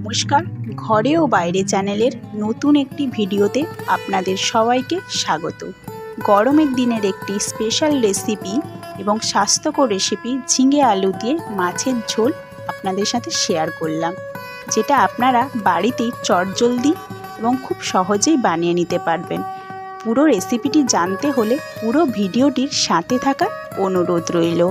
নমস্কার, ঘরে ও বাইরে চ্যানেলের নতুন একটি ভিডিওতে আপনাদের সবাইকে স্বাগত। গরমের দিনের একটি স্পেশাল রেসিপি এবং স্বাস্থ্যকর রেসিপি ঝিঙে আলু দিয়ে মাছের ঝোল আপনাদের সাথে শেয়ার করলাম, যেটা আপনারা বাড়িতেই চটজলদি এবং খুব সহজেই বানিয়ে নিতে পারবেন। পুরো রেসিপিটি জানতে হলে পুরো ভিডিওটির সাথে থাকার অনুরোধ রইল।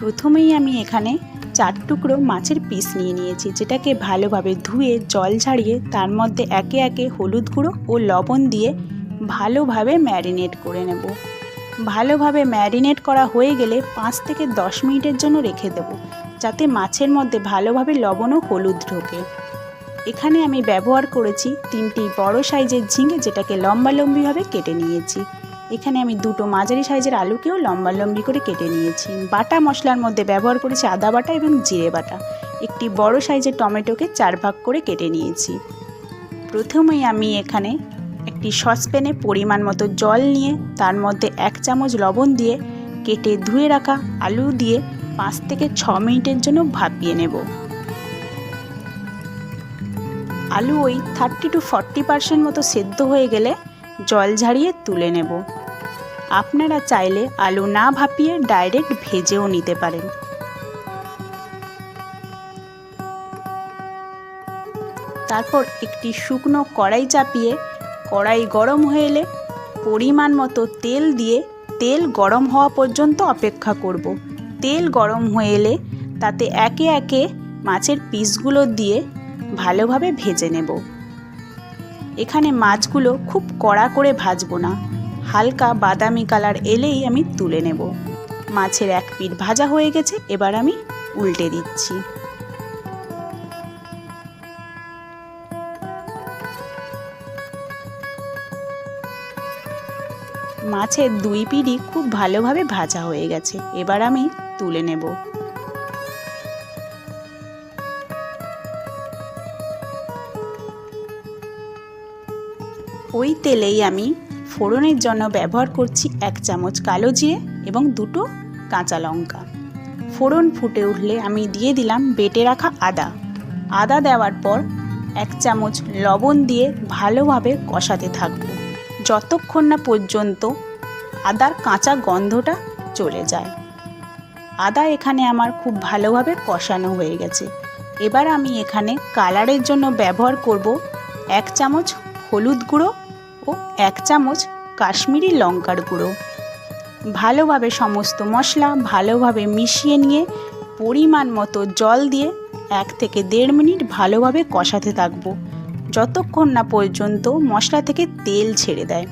প্রথমেই আমি এখানে 4 টুকরো মাছের পিস নিয়ে নিয়েছি, যেটাকে ভালোভাবে ধুয়ে জল ঝাড়িয়ে তার মধ্যে একে একে হলুদ গুঁড়ো ও লবণ দিয়ে ভালোভাবে ম্যারিনেট করে নেব। ভালোভাবে ম্যারিনেট করা হয়ে গেলে 5 থেকে 10 মিনিটের জন্য রেখে দেব, যাতে মাছের মধ্যে ভালোভাবে লবণ ও হলুদ ঢোকে। এখানে আমি ব্যবহার করেছি 3টি বড় সাইজের ঝিঙে, যেটাকে লম্বালম্বিভাবে কেটে নিয়েছি। এখানে আমি 2টো মাঝারি সাইজের আলুকেও লম্বালম্বি করে কেটে নিয়েছি। বাটা মশলার মধ্যে ব্যবহার করেছি আদা বাটা এবং জিরে বাটা। একটি বড় সাইজের টমেটোকে 4 ভাগ করে কেটে নিয়েছি। প্রথমেই আমি এখানে একটি সসপ্যানে পরিমাণ মতো জল নিয়ে তার মধ্যে 1 চামচ লবণ দিয়ে কেটে ধুয়ে রাখা আলু দিয়ে 5 থেকে 6 মিনিটের জন্য ভাপিয়ে নেব। আলু ওই 30 to 40% মতো সেদ্ধ হয়ে গেলে জল ঝাড়িয়ে তুলে নেব। আপনারা চাইলে আলু না ভাপিয়ে ডাইরেক্ট ভেজেও নিতে পারেন। তারপর একটি শুকনো কড়াই চাপিয়ে কড়াই গরম হয়ে এলে পরিমাণ মতো তেল দিয়ে তেল গরম হওয়া পর্যন্ত অপেক্ষা করব। তেল গরম হয়ে এলে তাতে একে একে মাছের পিসগুলো দিয়ে ভালোভাবে ভেজে নেব। এখানে মাছগুলো খুব কড়া করে ভাজবো না, হালকা বাদামি কালার এলেই আমি তুলে নেব। মাছের এক পিঠ ভাজা হয়ে গেছে, এবার আমি উল্টে দিচ্ছি। মাছের 2 পিঠই খুব ভালোভাবে ভাজা হয়ে গেছে, এবার আমি তুলে নেব। ওই তেলেই আমি ফোড়নের জন্য ব্যবহার করছি 1 চামচ কালো জিরে এবং 2টো কাঁচা লঙ্কা। ফোড়ন ফুটে উঠলে আমি দিয়ে দিলাম বেটে রাখা আদা। আদা দেওয়ার পর 1 চামচ লবণ দিয়ে ভালোভাবে কষাতে থাকব, যতক্ষণ না পর্যন্ত আদার কাঁচা গন্ধটা চলে যায়। আদা এখানে আমার খুব ভালোভাবে কষানো হয়ে গেছে। এবার আমি এখানে কালারের জন্য ব্যবহার করব 1 চামচ হলুদ গুঁড়ো ও 1 চামচ কাশ্মীরি লঙ্কার গুঁড়ো। ভালোভাবে সমস্ত মশলা ভালোভাবে মিশিয়ে নিয়ে পরিমাণ মতো জল দিয়ে 1 থেকে 1.5 মিনিট ভালোভাবে কষাতে থাকব, যতক্ষণ না পর্যন্ত মশলা থেকে তেল ছেড়ে দেয়।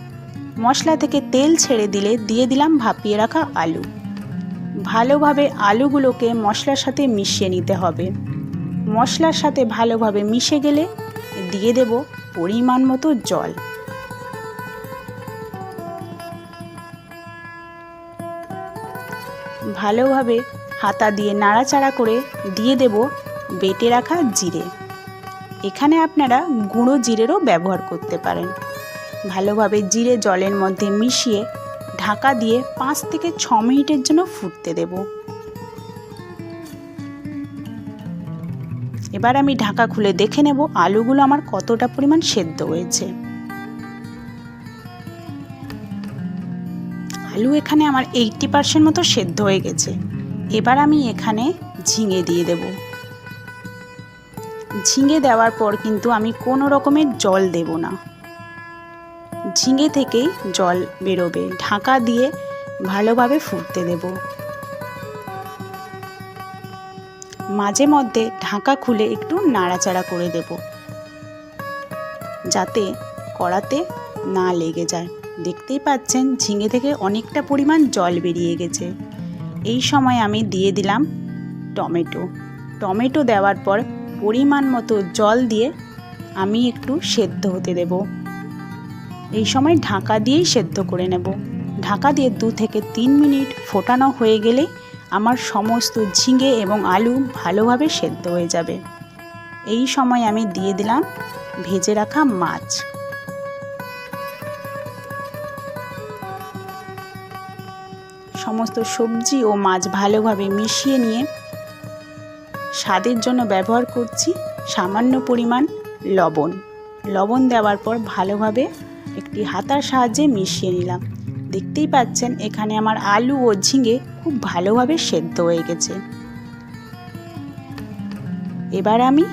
মশলা থেকে তেল ছেড়ে দিলে দিয়ে দিলাম ভাপিয়ে রাখা আলু। ভালোভাবে আলুগুলোকে মশলার সাথে মিশিয়ে নিতে হবে। মশলার সাথে ভালোভাবে মিশে গেলে দিয়ে দেব পরিমাণ মতো জল। ভালোভাবে হাতা দিয়ে নাড়াচাড়া করে দিয়ে দেব বেটে রাখা জিরে। এখানে আপনারা গুঁড়ো জিরেরও ব্যবহার করতে পারেন। ভালোভাবে জিরে জলের মধ্যে মিশিয়ে ঢাকা দিয়ে 5 থেকে 6 মিনিটের জন্য ফুটতে দেব। এবার আমি ঢাকা খুলে দেখে নেব আলুগুলো আমার কতটা পরিমাণ সেদ্ধ হয়েছে। আলু এখানে আমার 80% মতো সেদ্ধ হয়ে গেছে। এবার আমি এখানে ঝিঙে দিয়ে দেব। ঝিঙে দেওয়ার পর কিন্তু আমি কোনো রকমের জল দেব না, ঝিঙে থেকেই জল বেরোবে। ঢাকা দিয়ে ভালোভাবে ফুটতে দেব। মাঝে মধ্যে ঢাকা খুলে একটু নাড়াচাড়া করে দেব, যাতে কড়াতে না লেগে যায়। দেখতেই পাচ্ছেন ঝিঙে থেকে অনেকটা পরিমাণ জল বেরিয়ে গেছে। এই সময় আমি দিয়ে দিলাম টমেটো। টমেটো দেওয়ার পর পরিমাণ মতো জল দিয়ে আমি একটু সেদ্ধ হতে দেব। এই সময় ঢাকা দিয়েই সেদ্ধ করে নেব। ঢাকা দিয়ে 2 থেকে 3 মিনিট ফোটানো হয়ে গেলেই আমার সমস্ত ঝিঙে এবং আলু ভালোভাবে সেদ্ধ হয়ে যাবে। এই সময় আমি দিয়ে দিলাম ভেজে রাখা মাছ। সমস্ত সবজি ও মাছ ভালোভাবে মিশিয়ে নিয়ে স্বাদের জন্য ব্যবহার করছি সামান্য পরিমাণ লবণ। লবণ দেওয়ার পর ভালোভাবে একটি হাতার সাহায্যে মিশিয়ে নিলাম। দেখতেই পাচ্ছেন এখানে আমার আলু ও ঝিঙে খুব ভালোভাবে সেদ্ধ হয়ে গেছে। এবার আমি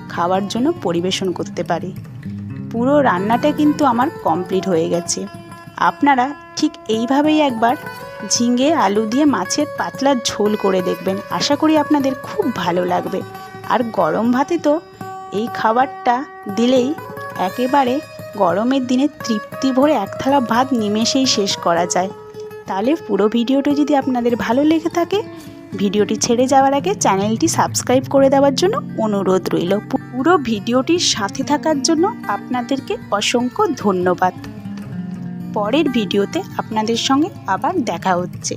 খাওয়ার জন্য পরিবেশন করতে পারি। পুরো রান্নাটা কিন্তু আমার কমপ্লিট হয়ে গেছে। আপনারা ঠিক এইভাবেই একবার ঝিঙে আলু দিয়ে মাছের পাতলা ঝোল করে দেখবেন, আশা করি আপনাদের খুব ভালো লাগবে। আর গরম ভাতে তো এই খাবারটা দিলেই একেবারে গরমের দিনে তৃপ্তি ভরে এক থালা ভাত নিমেষেই শেষ করা যায়। তাহলে পুরো ভিডিওটি যদি আপনাদের ভালো লেগে থাকে, ভিডিওটি ছেড়ে যাওয়ার আগে চ্যানেলটি সাবস্ক্রাইব করে দেওয়ার জন্য অনুরোধ রইল। পুরো ভিডিওটির সাথে থাকার জন্য আপনাদেরকে অসংখ্য ধন্যবাদ। পরের ভিডিওতে আপনাদের সঙ্গে আবার দেখা হচ্ছে।